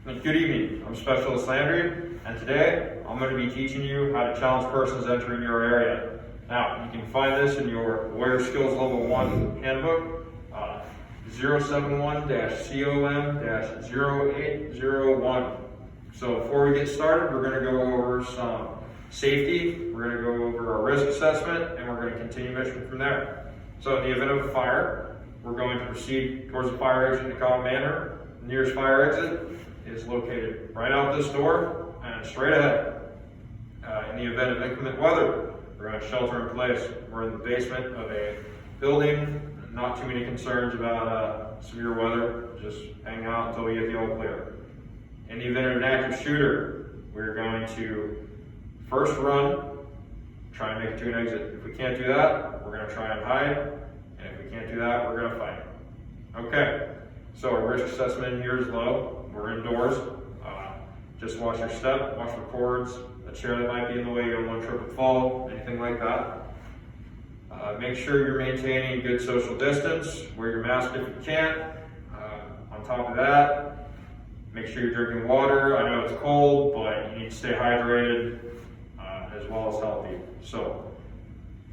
Good evening, I'm Specialist Landry, and today I'm going to be teaching you how to challenge persons entering your area. Now, you can find this in your Warrior Skills Level 1 handbook, 071-COM-0801. So before we get started, we're going to go over some safety, we're going to go over our risk assessment, and we're going to continue mission from there. So in the event of a fire, we're going to proceed towards the fire exit in a calm manner. The nearest fire exit is located right out this door and straight ahead. In the event of inclement weather, we're going to shelter in place. We're in the basement of a building. Not too many concerns about severe weather. Just hang out until we get the all clear. In the event of an active shooter, we're going to first run, try and make it to an exit. If we can't do that, we're going to try and hide. And if we can't do that, we're going to fight. Okay, so our risk assessment in here is low. We're indoors. Just watch your step, watch the cords, a chair that might be in the way, you don't want to trip and fall, anything like that. Make sure you're maintaining good social distance. Wear your mask if you can't. On top of that, make sure you're drinking water. I know it's cold, but you need to stay hydrated as well as healthy. So,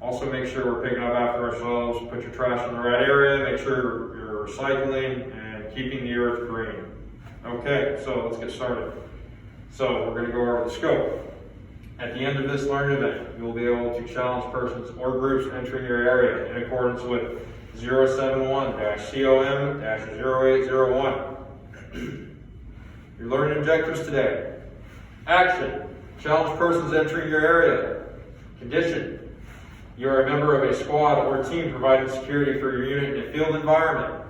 also make sure we're picking up after ourselves. Put your trash in the right area. Make sure you're recycling and keeping the earth green. Okay, so let's get started. So we're going to go over the scope. At the end of this learning event, you will be able to challenge persons or groups entering your area in accordance with 071-COM-0801. Your learning objectives today. Action. Challenge persons entering your area. Condition. You are a member of a squad or team providing security for your unit in a field environment.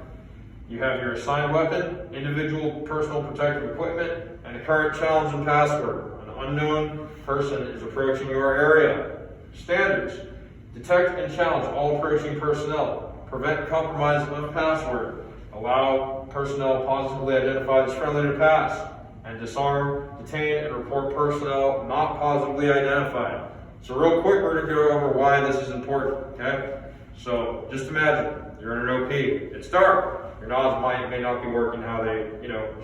You have your assigned weapon, individual personal protective equipment, and a current challenge and password. An unknown person is approaching your area. Standards. Detect and challenge all approaching personnel. Prevent compromise of password. Allow personnel positively identified as friendly to pass. And disarm, detain, and report personnel not positively identified. So real quick, we're going to go over why this is important, okay? So just imagine, you're in an OP. It's dark. Your nods may not be working how they,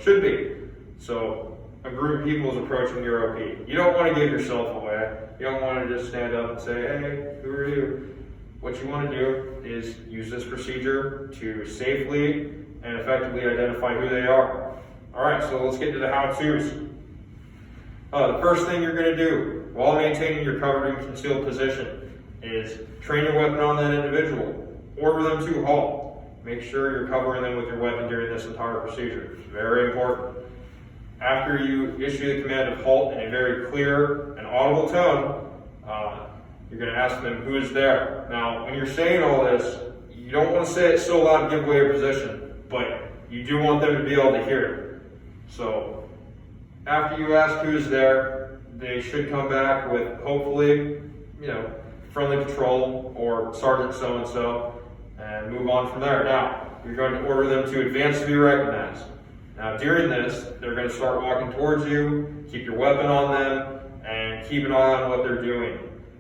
should be. So a group of people is approaching your OP. You don't want to give yourself away. You don't want to just stand up and say, hey, who are you? What you want to do is use this procedure to safely and effectively identify who they are. All right, so let's get to the how-tos. The first thing you're going to do while maintaining your covered and concealed position is train your weapon on that individual. Order them to halt. Make sure you're covering them with your weapon during this entire procedure. It's very important. After you issue the command of halt in a very clear and audible tone, you're going to ask them who is there. Now, when you're saying all this, you don't want to say it so loud to give away your position, but you do want them to be able to hear it. So, after you ask who is there, they should come back with hopefully, friendly patrol or Sergeant so-and-so, and move on from there. Now, you're going to order them to advance to be recognized. Now, during this, they're going to start walking towards you, keep your weapon on them, and keep an eye on what they're doing.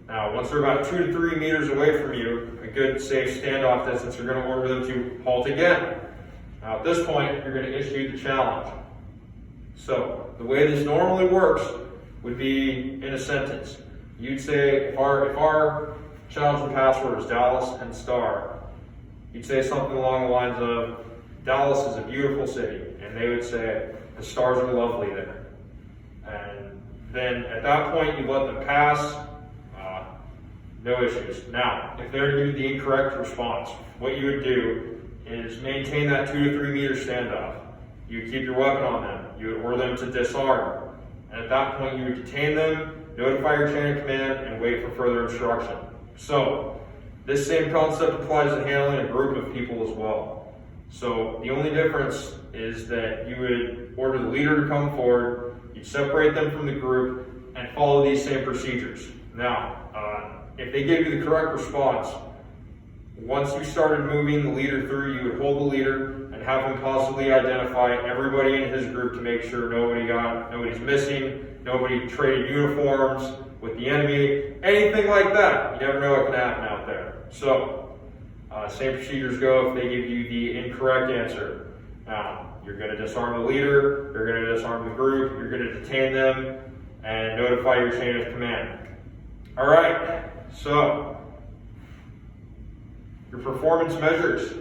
Now, once they're about 2 to 3 meters away from you, a good safe standoff distance, you're going to order them to halt again. Now, at this point, you're going to issue the challenge. So, the way this normally works would be in a sentence. You'd say, if our challenge and password is Dallas and Star, you'd say something along the lines of, Dallas is a beautiful city, and they would say, the stars are lovely there. And then at that point, you let them pass, no issues. Now, if they're giving the incorrect response, what you would do is maintain that 2 to 3 meter standoff. You would keep your weapon on them. You would order them to disarm. And at that point, you would detain them, notify your chain of command, and wait for further instruction. So, this same concept applies to handling a group of people as well. So the only difference is that you would order the leader to come forward, you'd separate them from the group, and follow these same procedures. Now, if they give you the correct response, once you started moving the leader through, you would hold the leader and have him possibly identify everybody in his group to make sure nobody's missing, nobody traded uniforms with the enemy, anything like that. You never know what can happen out there. So, same procedures go if they give you the incorrect answer. Now, You're going to disarm the leader, you're going to disarm the group, you're going to detain them, and notify your chain of command. All right, so your performance measures.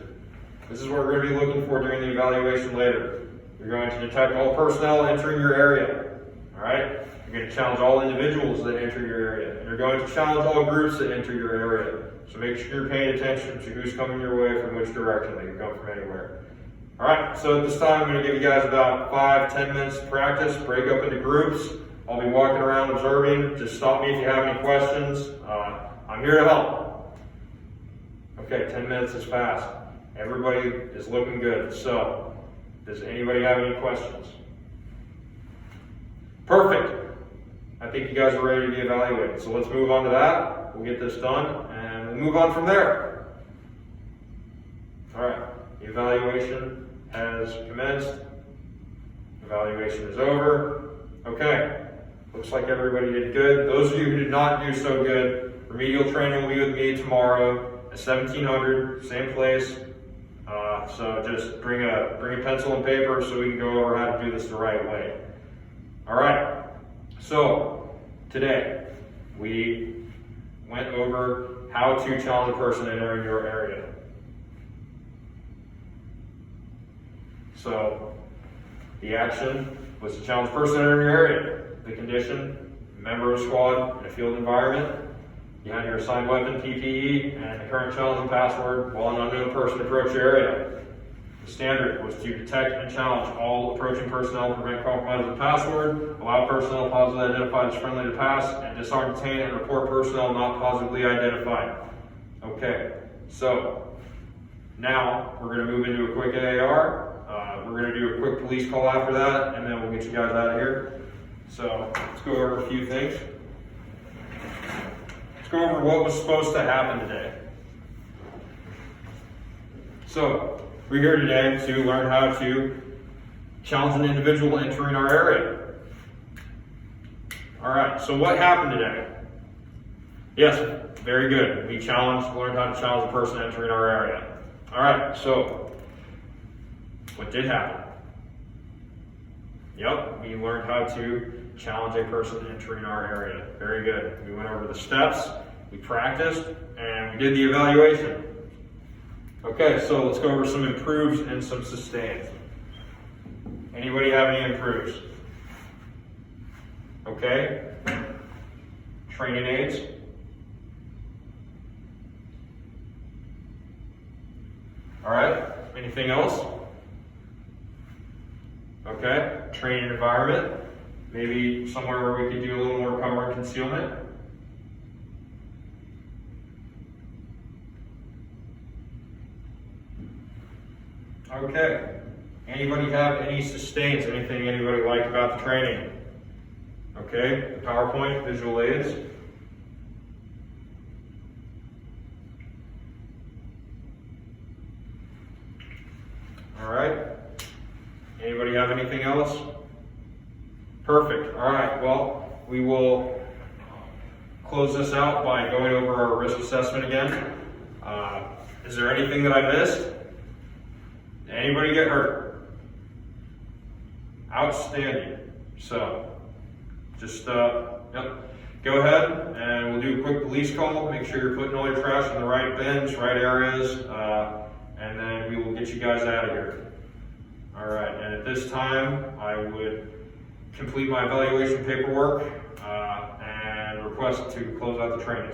This is what we're going to be looking for during the evaluation later. You're going to detect all personnel entering your area. All right? You're going to challenge all individuals that enter your area. And you're going to challenge all groups that enter your area. So make sure you're paying attention to who's coming your way from which direction. They can come from anywhere. All right, so at this time, I'm going to give you guys about 5-10 minutes to practice. Break up into groups. I'll be walking around observing. Just stop me if you have any questions. I'm here to help. Okay, 10 minutes has passed. Everybody is looking good. So, does anybody have any questions? Perfect. I think you guys are ready to be evaluated. So let's move on to that. We'll get this done and we'll move on from there. All right, the evaluation has commenced. Evaluation is over. Okay, looks like everybody did good. Those of you who did not do so good, remedial training will be with me tomorrow at 1700, same place. So just bring a pencil and paper so we can go over how to do this the right way. All right, so today we went over how to challenge a person entering your area. So the action was to challenge a person entering your area. The condition, member of a squad in a field environment. You had your assigned weapon, PPE, and the current challenge and password while an unknown person approached your area. The standard was to detect and challenge all approaching personnel, prevent compromise of the password, allow personnel positively identified as friendly to pass, and disarm, detain, and report personnel not positively identified. Okay, so now we're going to move into a quick AAR. We're going to do a quick police call after that, and then we'll get you guys out of here. So let's go over a few things. Let's go over what was supposed to happen today. So we're here today to learn how to challenge an individual entering our area. All right, so what happened today? Yes, very good. We learned how to challenge a person entering our area. All right, so what did happen? Yep, we learned how to challenge a person entering our area. Very good. We went over the steps, we practiced, and we did the evaluation. Okay, so let's go over some improves and some sustains. Anybody have any improves? Okay. Training aids. All right, anything else? Okay, training environment. Maybe somewhere where we could do a little more cover and concealment. Okay, anybody have any sustains? Anything anybody like about the training? Okay, the PowerPoint, visual aids. All right, anybody have anything else? Perfect. All right, well, we will close this out by going over our risk assessment again. Is there anything that I missed? Did anybody get hurt? Outstanding. So, just, go ahead and we'll do a quick police call. Make sure you're putting all your trash in the right bins, right areas, and then we will get you guys out of here. All right, and at this time, I would complete my evaluation paperwork and request to close out the training.